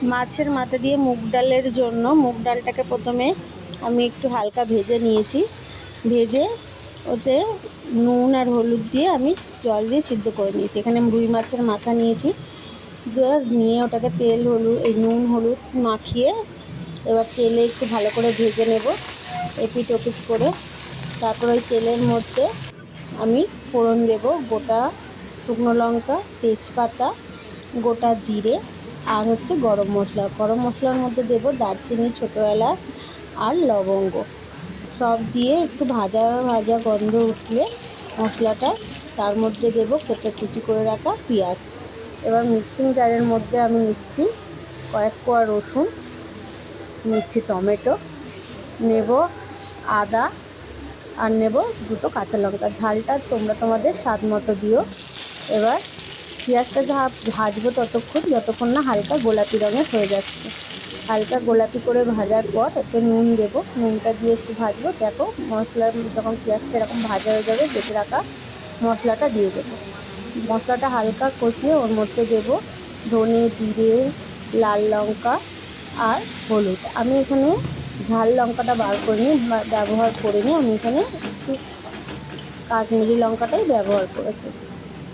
মাছের মাথা দিয়ে মুগ ডালের জন্য মুগ ডালটাকে প্রথমে আমি একটু হালকা ভেজে নিয়েছি। ভেজে ওতে নুন আর হলুদ দিয়ে আমি জল দিয়ে সিদ্ধ করে নিয়েছি। এখানে রুই মাছের মাথা নিয়েছি, নিয়ে ওটাকে তেল হলুদ নুন হলুদ মাখিয়ে এবার তেলে একটু ভালো করে ভেজে নেব এপিট ওপিট করে। তারপর ওই তেলের মধ্যে আমি ফোড়ন দেব গোটা শুকনো লঙ্কা, তেজপাতা, গোটা জিরে আর হচ্ছে গরম মশলা। গরম মশলার মধ্যে দেব দারচিনি, ছোটো এলাচ আর লবঙ্গ। সব দিয়ে একটু ভাজা ভাজা গন্ধ উঠলে মশলাটা তার মধ্যে দেব কেটে কুচি করে রাখা পেঁয়াজ। এবার মিক্সিং জারের মধ্যে আমি নিচ্ছি কয়েক কোয়া রসুন, নিচ্ছি টমেটো, নেব আদা আর নেব দুটো কাঁচা লঙ্কা। ঝালটা তোমরা তোমাদের স্বাদ মতো দিও। এবার পেঁয়াজটা ভাজবো যতক্ষণ না হালকা গোলাপি রঙের হয়ে যাচ্ছে। হালকা গোলাপি করে ভাজার পর এতে নুন দেব, নুনটা দিয়ে একটু ভাজবো। দেখো মশলা যখন পেঁয়াজটা এরকম ভাজা হয়ে যাবে বেটে রাখা মশলাটা দিয়ে দেবো। মশলাটা হালকা কষিয়ে ওর মধ্যে দেব ধনে, জিরে, লাল লঙ্কা আর হলুদ। আমি এখানে ঝাল লঙ্কাটা ব্যবহার করিনি, আমি এখানে একটু কাশ্মীরি লঙ্কাটাই ব্যবহার করেছি।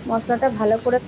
মশলাটা ভালো করে